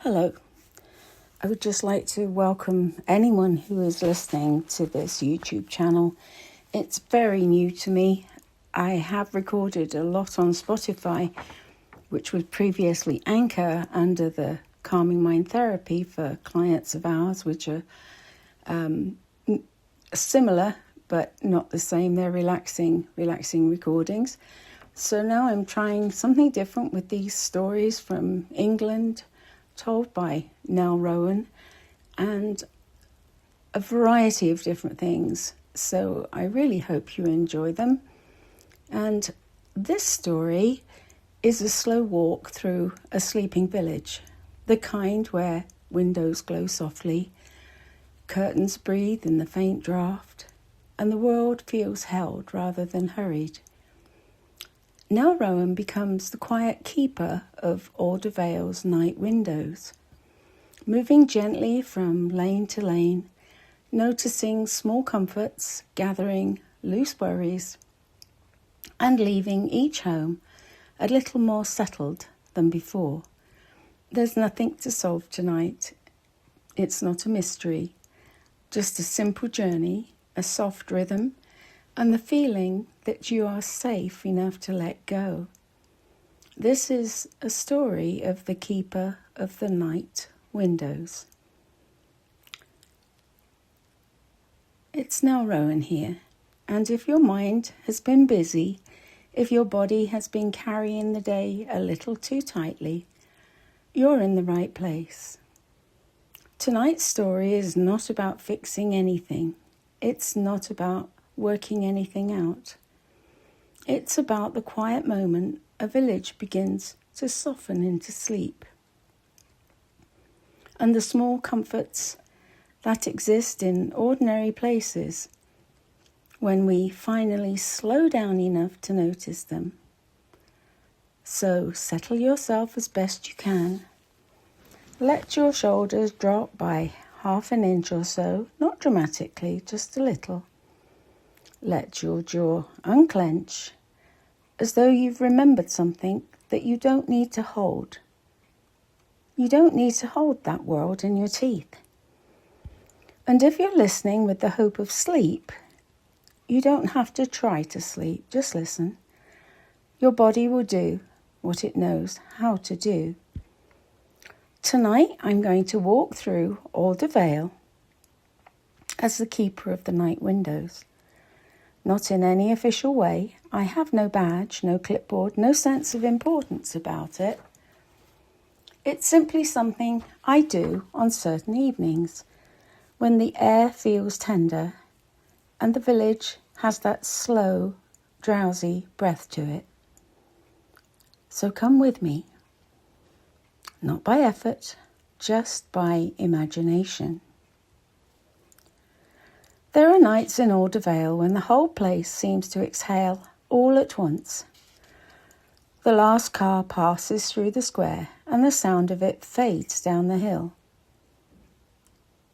Hello. I would just like to welcome anyone who is listening to this YouTube channel. It's very new to me. I have recorded a lot on Spotify, which was previously Anchor under the Calming Mind Therapy for clients of ours, which are similar but not the same. They're relaxing recordings. So now I'm trying something different with these stories from England, told by Nell Rowan, and a variety of different things. So I really hope you enjoy them. And this story is a slow walk through a sleeping village, the kind where windows glow softly, curtains breathe in the faint draft, and the world feels held rather than hurried. Nell Rowan becomes the quiet keeper of Alder Vale's night windows, moving gently from lane to lane, noticing small comforts, gathering loose worries, and leaving each home a little more settled than before. There's nothing to solve tonight. It's not a mystery, just a simple journey, a soft rhythm, and the feeling that you are safe enough to let go. This is a story of the keeper of the night windows. It's Nell Rowan here, and if your mind has been busy, if your body has been carrying the day a little too tightly, you're in the right place. Tonight's story is not about fixing anything. It's not about working anything out. It's about the quiet moment a village begins to soften into sleep, and the small comforts that exist in ordinary places when we finally slow down enough to notice them. So settle yourself as best you can. Let your shoulders drop by half an inch or so, not dramatically, just a little. Let your jaw unclench, as though you've remembered something that you don't need to hold. You don't need to hold that world in your teeth. And if you're listening with the hope of sleep, you don't have to try to sleep, just listen. Your body will do what it knows how to do. Tonight I'm going to walk through Alder Vale as the keeper of the night windows. Not in any official way. I have no badge, no clipboard, no sense of importance about it. It's simply something I do on certain evenings when the air feels tender and the village has that slow, drowsy breath to it. So come with me. Not by effort, just by imagination. There are nights in Alder Vale when the whole place seems to exhale all at once. The last car passes through the square and the sound of it fades down the hill.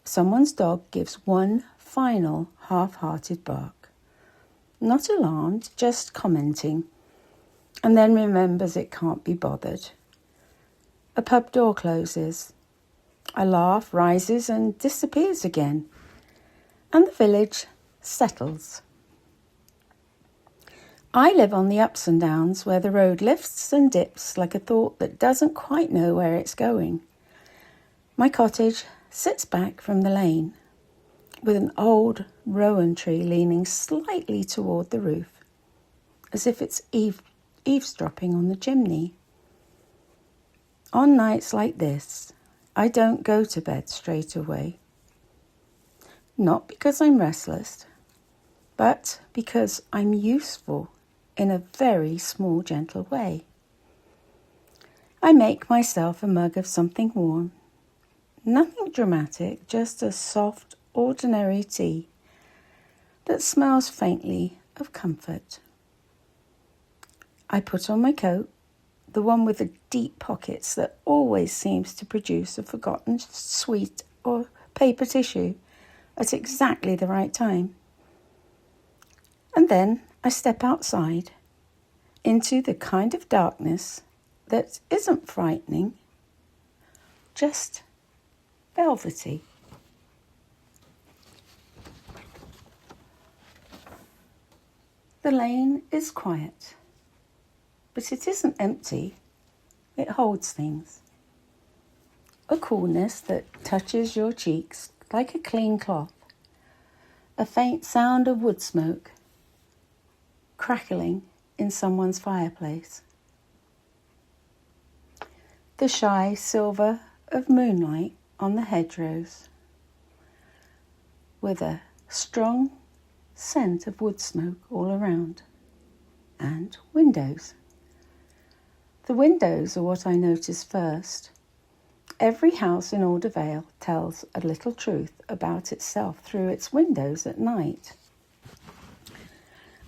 Someone's dog gives one final half-hearted bark. Not alarmed, just commenting, and then remembers it can't be bothered. A pub door closes. A laugh rises and disappears again. And the village settles. I live on the ups and downs where the road lifts and dips like a thought that doesn't quite know where it's going. My cottage sits back from the lane with an old rowan tree leaning slightly toward the roof, as if it's eavesdropping on the chimney. On nights like this, I don't go to bed straight away. Not because I'm restless, but because I'm useful in a very small, gentle way. I make myself a mug of something warm. Nothing dramatic, just a soft, ordinary tea that smells faintly of comfort. I put on my coat, the one with the deep pockets that always seems to produce a forgotten sweet or paper tissue at exactly the right time. And then I step outside into the kind of darkness that isn't frightening just velvety. The lane is quiet, but it isn't empty. It holds things. A coolness that touches your cheeks like a clean cloth. A faint sound of wood smoke crackling in someone's fireplace. The shy silver of moonlight on the hedgerows, with a strong scent of wood smoke all around, and windows. The windows are what I notice first. Every house in Alder Vale tells a little truth about itself through its windows at night.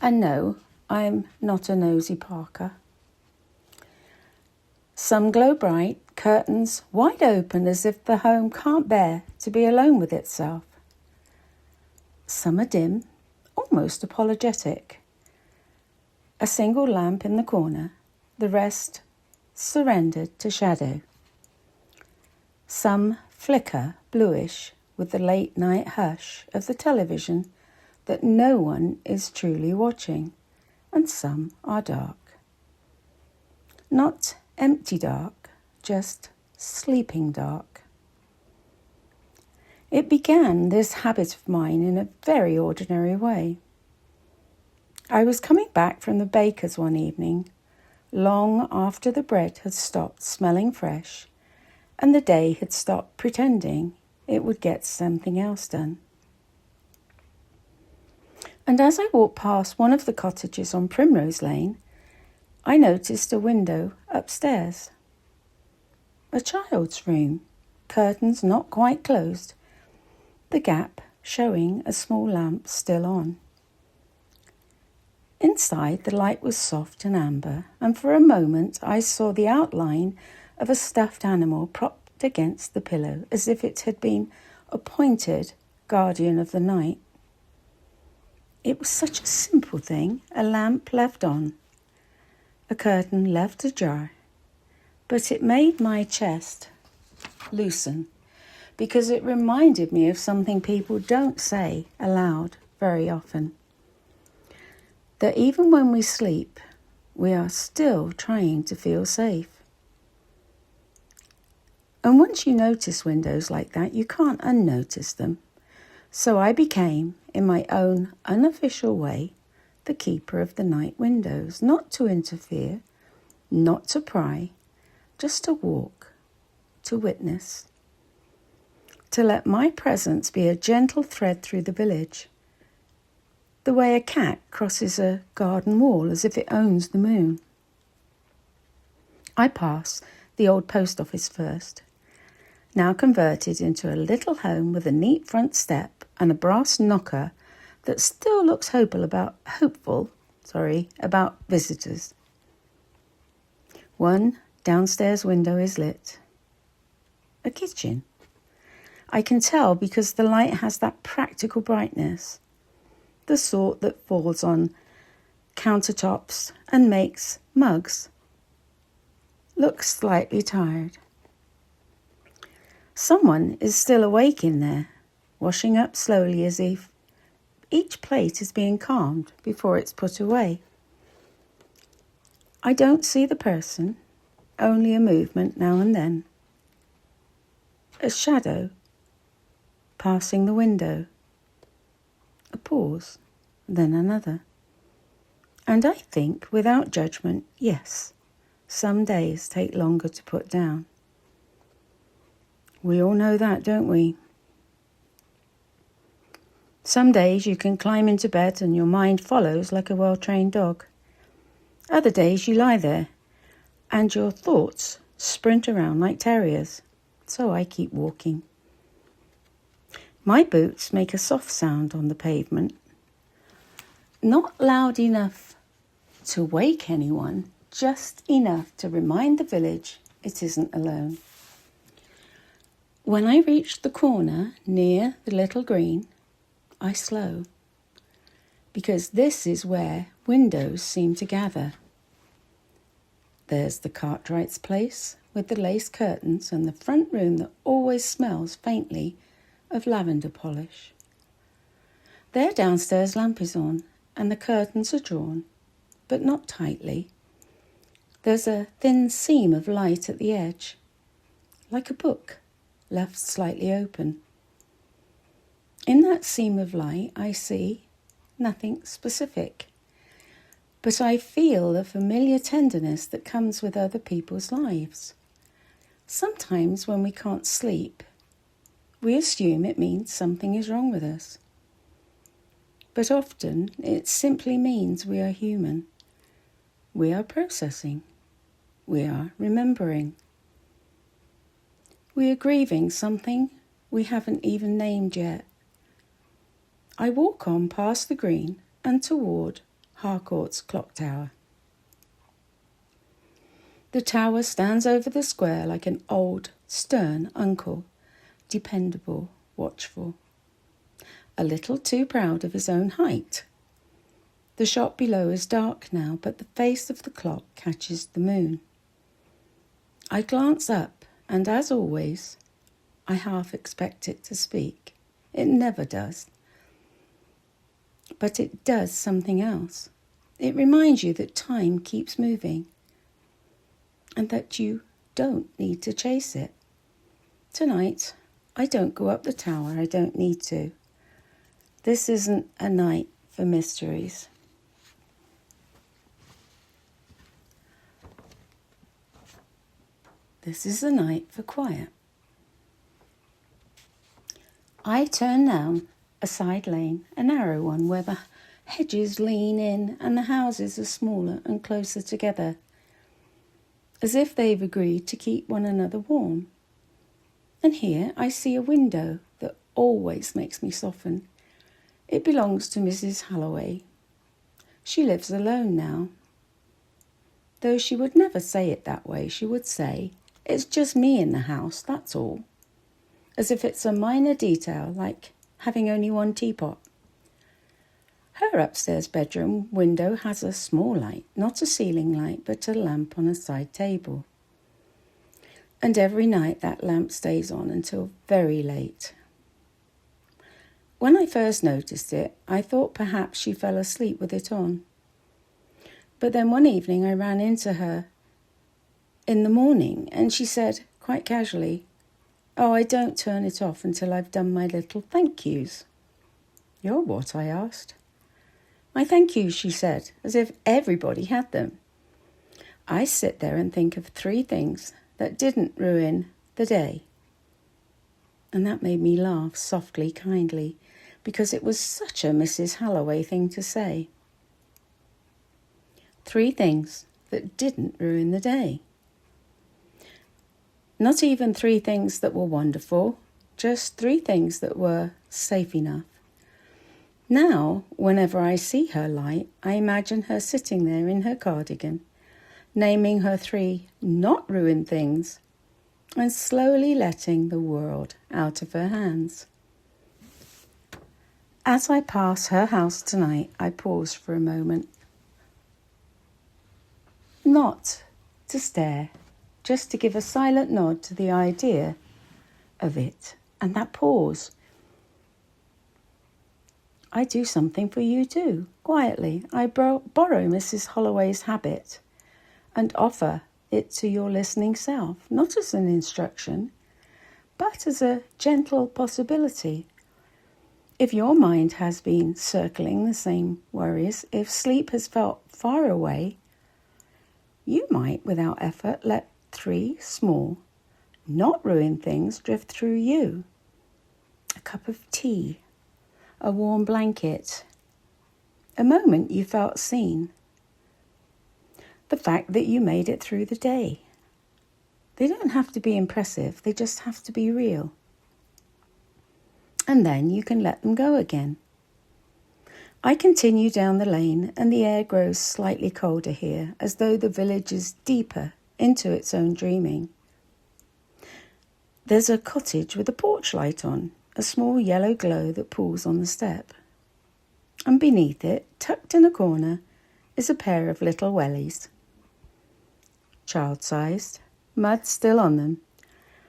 And no, I'm not a nosy Parker. Some glow bright, curtains wide open as if the home can't bear to be alone with itself. Some are dim, almost apologetic. A single lamp in the corner, the rest surrendered to shadow. Some flicker bluish with the late night hush of the television that no one is truly watching, and some are dark. Not empty dark, just sleeping dark. It began, this habit of mine, in a very ordinary way. I was coming back from the baker's one evening, long after the bread had stopped smelling fresh and the day had stopped pretending it would get something else done. And as I walked past one of the cottages on Primrose Lane, I noticed a window upstairs. A child's room, curtains not quite closed, the gap showing a small lamp still on. Inside, the light was soft and amber, and for a moment I saw the outline of a stuffed animal propped against the pillow, as if it had been appointed guardian of the night. It was such a simple thing, a lamp left on, a curtain left ajar, but it made my chest loosen because it reminded me of something people don't say aloud very often. That even when we sleep, we are still trying to feel safe. And once you notice windows like that, you can't unnotice them. So I became, in my own unofficial way, the keeper of the night windows, not to interfere, not to pry, just to walk, to witness, to let my presence be a gentle thread through the village, the way a cat crosses a garden wall as if it owns the moon. I pass the old post office first, now converted into a little home with a neat front step and a brass knocker that still looks hopeful about visitors. One downstairs window is lit. A kitchen. I can tell because the light has that practical brightness, the sort that falls on countertops and makes mugs look slightly tired. Someone is still awake in there, washing up slowly as if each plate is being calmed before it's put away. I don't see the person, only a movement now and then. A shadow passing the window. A pause, then another. And I think, without judgment, yes, some days take longer to put down. We all know that, don't we? Some days you can climb into bed and your mind follows like a well-trained dog. Other days you lie there and your thoughts sprint around like terriers. So I keep walking. My boots make a soft sound on the pavement. Not loud enough to wake anyone, just enough to remind the village it isn't alone. When I reach the corner near the little green, I slow, because this is where windows seem to gather. There's the Cartwright's place, with the lace curtains and the front room that always smells faintly of lavender polish. Their downstairs lamp is on and the curtains are drawn, but not tightly. There's a thin seam of light at the edge, like a book left slightly open. In that seam of light I see nothing specific, but I feel the familiar tenderness that comes with other people's lives. Sometimes when we can't sleep, we assume it means something is wrong with us. But often it simply means we are human. We are processing. We are remembering. We are grieving something we haven't even named yet. I walk on past the green and toward Harcourt's clock tower. The tower stands over the square like an old, stern uncle, dependable, watchful. A little too proud of his own height. The shop below is dark now, but the face of the clock catches the moon. I glance up, and as always, I half expect it to speak. It never does. But it does something else. It reminds you that time keeps moving, and that you don't need to chase it. Tonight, I don't go up the tower. I don't need to. This isn't a night for mysteries. This is a night for quiet. I turn down a side lane, a narrow one where the hedges lean in and the houses are smaller and closer together, as if they've agreed to keep one another warm. And here I see a window that always makes me soften. It belongs to Mrs. Holloway. She lives alone now. Though she would never say it that way, she would say, "It's just me in the house, that's all." As if it's a minor detail, like having only one teapot. Her upstairs bedroom window has a small light, not a ceiling light, but a lamp on a side table. And every night that lamp stays on until very late. When I first noticed it, I thought perhaps she fell asleep with it on. But then one evening I ran into her in the morning and she said, quite casually, "Oh, I don't turn it off until I've done my little thank yous." "Your what?" I asked. "My thank yous," she said, as if everybody had them. I sit there and think of 3 things that didn't ruin the day. And that made me laugh softly, kindly, because it was such a Mrs. Holloway thing to say. 3 things that didn't ruin the day. Not even 3 things that were wonderful, just 3 things that were safe enough. Now, whenever I see her light, I imagine her sitting there in her cardigan, naming her 3 not ruined things, and slowly letting the world out of her hands. As I pass her house tonight, I pause for a moment. Not to stare, just to give a silent nod to the idea of it, and that pause. I do something for you too, quietly. I borrow Mrs. Holloway's habit and offer it to your listening self, not as an instruction, but as a gentle possibility. If your mind has been circling the same worries, if sleep has felt far away, you might, without effort, let 3 small, not ruined things drift through you. A cup of tea, a warm blanket, a moment you felt seen, the fact that you made it through the day. They don't have to be impressive, they just have to be real. And then you can let them go again. I continue down the lane and the air grows slightly colder here, as though the village is deeper into its own dreaming. There's a cottage with a porch light on, a small yellow glow that pools on the step. And beneath it, tucked in a corner, is a pair of little wellies. Child-sized, mud still on them.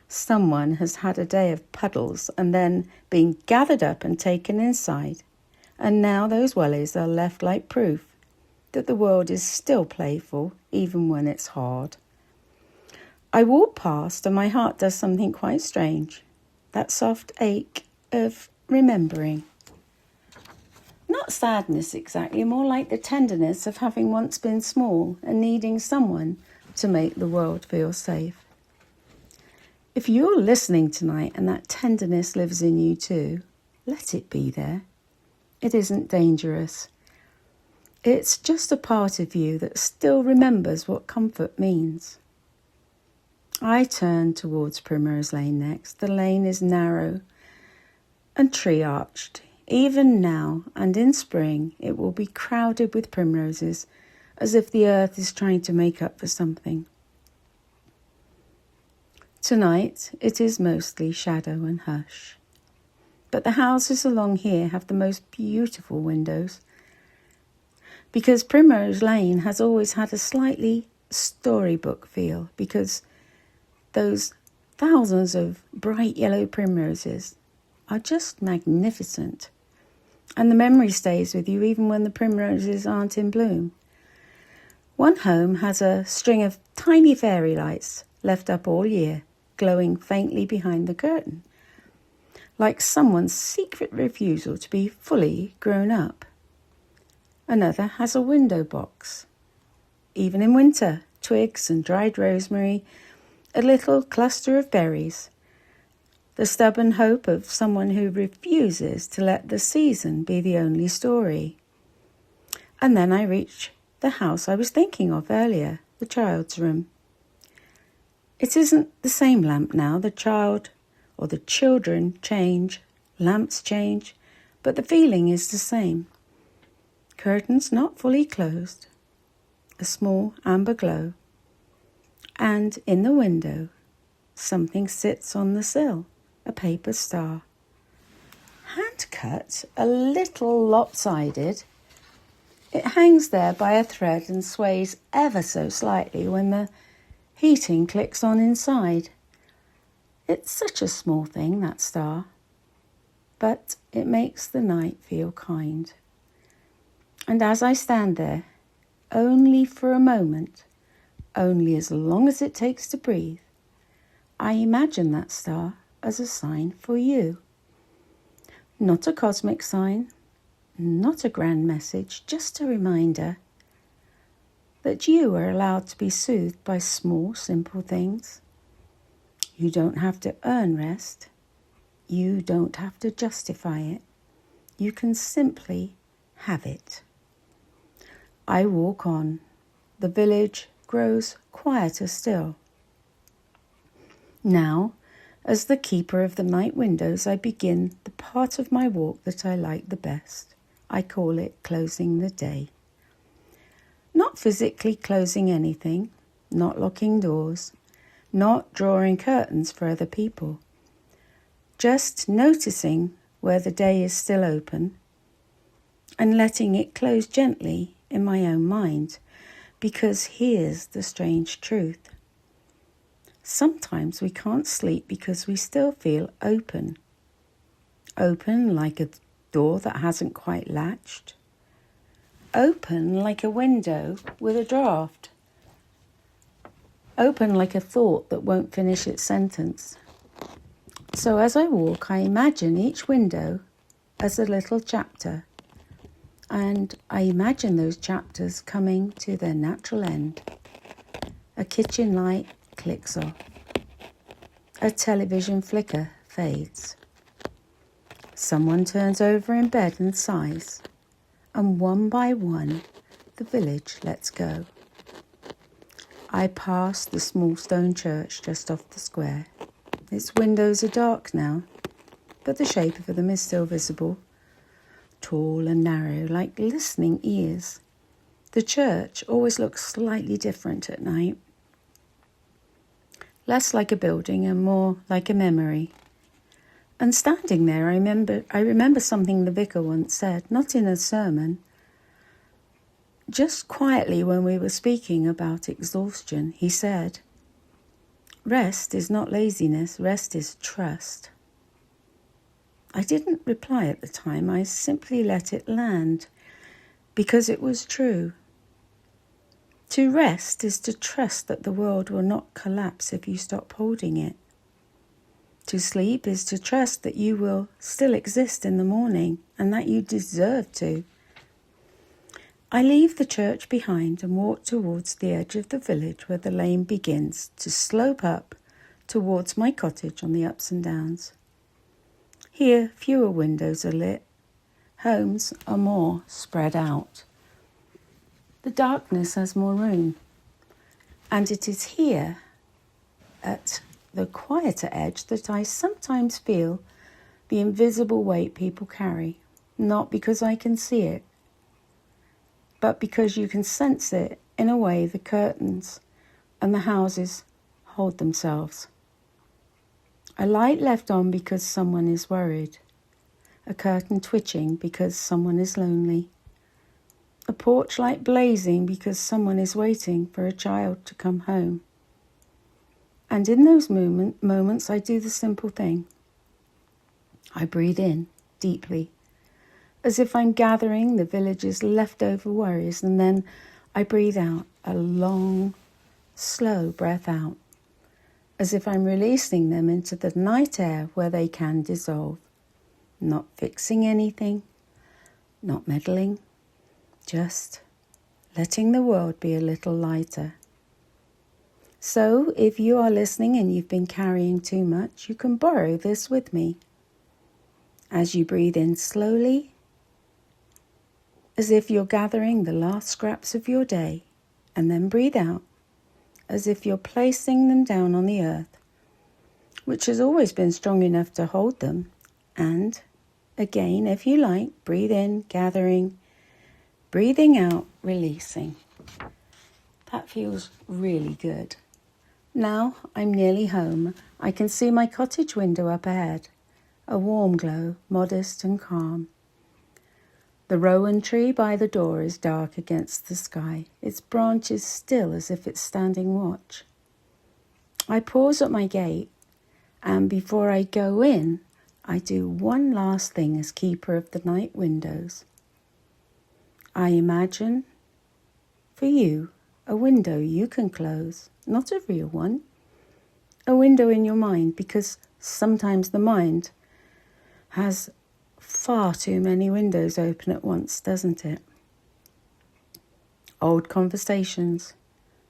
Someone has had a day of puddles and then been gathered up and taken inside. And now those wellies are left like proof that the world is still playful, even when it's hard. I walk past and my heart does something quite strange. That soft ache of remembering. Not sadness exactly, more like the tenderness of having once been small and needing someone to make the world feel safe. If you're listening tonight and that tenderness lives in you too, let it be there. It isn't dangerous. It's just a part of you that still remembers what comfort means. I turn towards Primrose Lane next. The lane is narrow and tree-arched. Even now and in spring, it will be crowded with primroses, as if the earth is trying to make up for something. Tonight, it is mostly shadow and hush. But the houses along here have the most beautiful windows, because Primrose Lane has always had a slightly storybook feel, because those thousands of bright yellow primroses are just magnificent. And the memory stays with you even when the primroses aren't in bloom. One home has a string of tiny fairy lights left up all year, glowing faintly behind the curtain, like someone's secret refusal to be fully grown up. Another has a window box. Even in winter, twigs and dried rosemary, a little cluster of berries, the stubborn hope of someone who refuses to let the season be the only story. And then I reach the house I was thinking of earlier, the child's room. It isn't the same lamp now. The child or the children change, lamps change, but the feeling is the same. Curtains not fully closed, a small amber glow, and in the window, something sits on the sill. A paper star. Hand cut, a little lopsided. It hangs there by a thread and sways ever so slightly when the heating clicks on inside. It's such a small thing, that star, but it makes the night feel kind. And as I stand there, only for a moment, only as long as it takes to breathe, I imagine that star as a sign for you. Not a cosmic sign, not a grand message, just a reminder that you are allowed to be soothed by small, simple things. You don't have to earn rest. You don't have to justify it. You can simply have it. I walk on. The village grows quieter still. Now, as the keeper of the night windows, I begin the part of my walk that I like the best. I call it closing the day. Not physically closing anything, not locking doors, not drawing curtains for other people. Just noticing where the day is still open and letting it close gently in my own mind, because here's the strange truth. Sometimes we can't sleep because we still feel open. Open like a door that hasn't quite latched. Open like a window with a draft. Open like a thought that won't finish its sentence. So as I walk, I imagine each window as a little chapter. And I imagine those chapters coming to their natural end. A kitchen light clicks off. A television flicker fades. Someone turns over in bed and sighs, and one by one the village lets go. I pass the small stone church just off the square. Its windows are dark now, but the shape of them is still visible, tall and narrow like listening ears. The church always looks slightly different at night. Less like a building and more like a memory. And standing there, I remember something the vicar once said, not in a sermon, just quietly when we were speaking about exhaustion. He said, Rest is not laziness, rest is trust. I didn't reply at the time, I simply let it land, because it was true. To rest is to trust that the world will not collapse if you stop holding it. To sleep is to trust that you will still exist in the morning and that you deserve to. I leave the church behind and walk towards the edge of the village where the lane begins to slope up towards my cottage on the ups and downs. Here, fewer windows are lit. Homes are more spread out. The darkness has more room. And it is here, at the quieter edge, that I sometimes feel the invisible weight people carry, not because I can see it, but because you can sense it in a way the curtains and the houses hold themselves. A light left on because someone is worried, a curtain twitching because someone is lonely, a porch light blazing because someone is waiting for a child to come home. And in those moments, I do the simple thing. I breathe in deeply, as if I'm gathering the village's leftover worries, and then I breathe out a long, slow breath out, as if I'm releasing them into the night air where they can dissolve, not fixing anything, not meddling, just letting the world be a little lighter. So, if you are listening and you've been carrying too much, you can borrow this with me. As you breathe in slowly, as if you're gathering the last scraps of your day, and then breathe out, as if you're placing them down on the earth, which has always been strong enough to hold them. And, again, if you like, breathe in, gathering, breathing out, releasing. That feels really good. Now I'm nearly home. I can see my cottage window up ahead, a warm glow, modest and calm. The rowan tree by the door is dark against the sky, its branches still as if it's standing watch. I pause at my gate, and before I go in, I do one last thing as keeper of the night windows. I imagine, for you, a window you can close, not a real one. A window in your mind, because sometimes the mind has far too many windows open at once, doesn't it? Old conversations,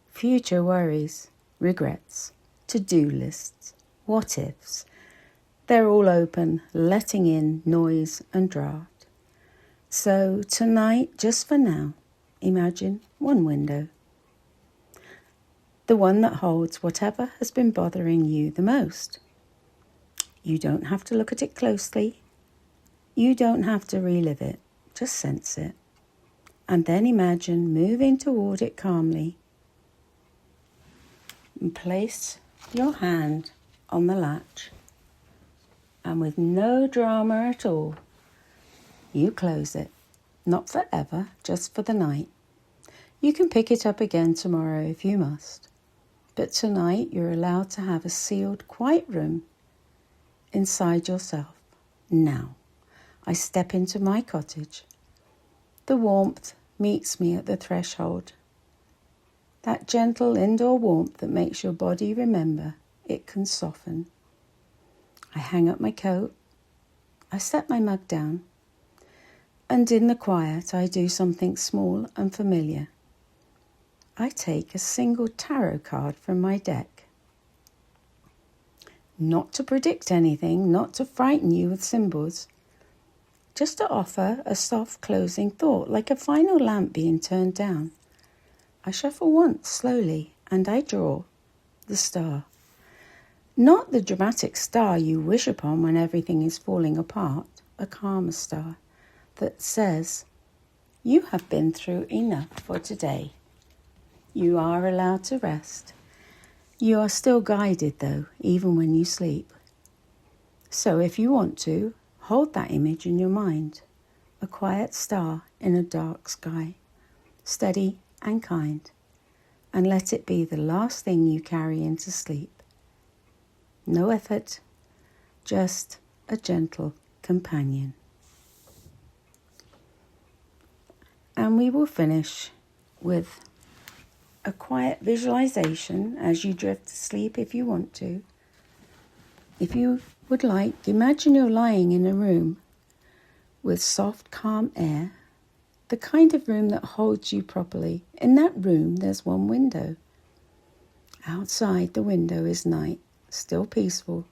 future worries, regrets, to-do lists, what-ifs. They're all open, letting in noise and draft. So tonight, just for now, imagine one window. The one that holds whatever has been bothering you the most. You don't have to look at it closely. You don't have to relive it. Just sense it. And then imagine moving toward it calmly. And place your hand on the latch. And with no drama at all, you close it. Not forever, just for the night. You can pick it up again tomorrow if you must. But tonight you're allowed to have a sealed, quiet room inside yourself. Now, I step into my cottage. The warmth meets me at the threshold. That gentle indoor warmth that makes your body remember it can soften. I hang up my coat. I set my mug down. And in the quiet, I do something small and familiar. I take a single tarot card from my deck. Not to predict anything, not to frighten you with symbols, just to offer a soft closing thought, like a final lamp being turned down. I shuffle once slowly, and I draw the star. Not the dramatic star you wish upon when everything is falling apart, a calmer star that says, you have been through enough for today. You are allowed to rest. You are still guided, though, even when you sleep. So if you want to, hold that image in your mind, a quiet star in a dark sky, steady and kind, and let it be the last thing you carry into sleep. No effort, just a gentle companion. And we will finish with a quiet visualization as you drift to sleep if you want to. If you would like, imagine you're lying in a room with soft, calm air, the kind of room that holds you properly. In that room, there's one window. Outside the window is night, still peaceful.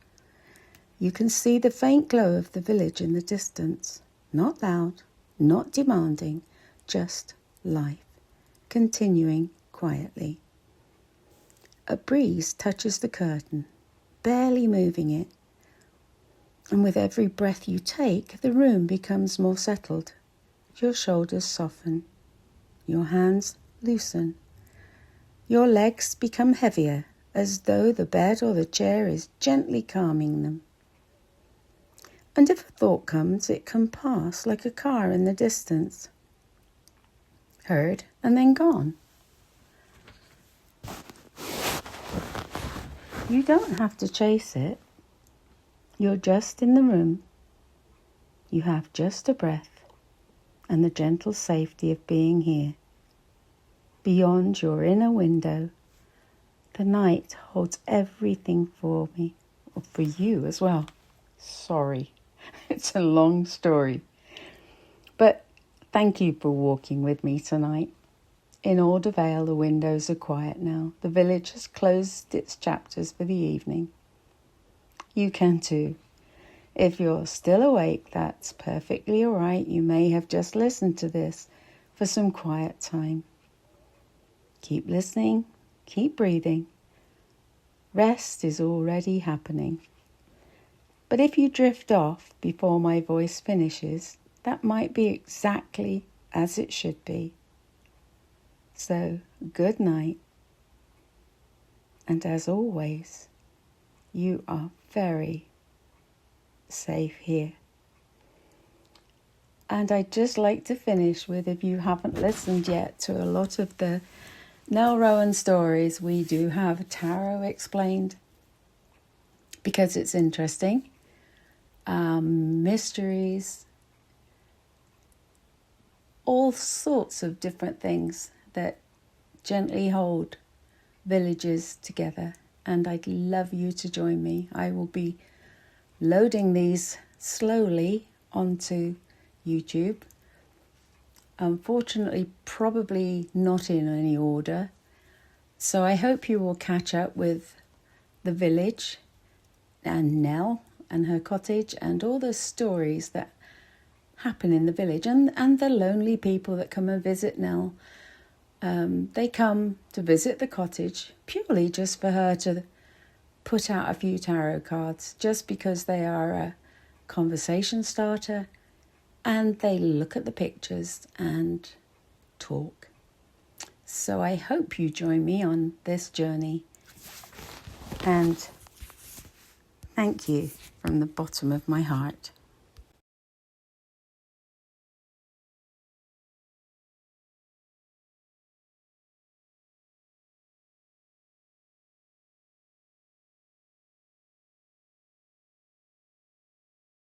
You can see the faint glow of the village in the distance. Not loud, not demanding, just life, continuing quietly. A breeze touches the curtain, barely moving it. And with every breath you take, the room becomes more settled. Your shoulders soften. Your hands loosen. Your legs become heavier, as though the bed or the chair is gently calming them. And if a thought comes, it can pass like a car in the distance. Heard and then gone. You don't have to chase it. You're just in the room. You have just a breath and the gentle safety of being here. Beyond your inner window, the night holds everything for me, or for you as well. Sorry, it's a long story. But thank you for walking with me tonight. In Aldervale, the windows are quiet now. The village has closed its chapters for the evening. You can too. If you're still awake, that's perfectly all right. You may have just listened to this for some quiet time. Keep listening, keep breathing. Rest is already happening. But if you drift off before my voice finishes, that might be exactly as it should be. So, good night. And as always, you are very safe here. And I'd just like to finish with, if you haven't listened yet to a lot of the Nell Rowan stories, we do have tarot explained because it's interesting. Mysteries, all sorts of different things that gently hold villages together. And I'd love you to join me. I will be loading these slowly onto YouTube. Unfortunately, probably not in any order. So I hope you will catch up with the village and Nell and her cottage and all the stories that happen in the village and the lonely people that come and visit Nell. They come to visit the cottage purely just for her to put out a few tarot cards, just because they are a conversation starter, and they look at the pictures and talk. So I hope you join me on this journey, and thank you from the bottom of my heart.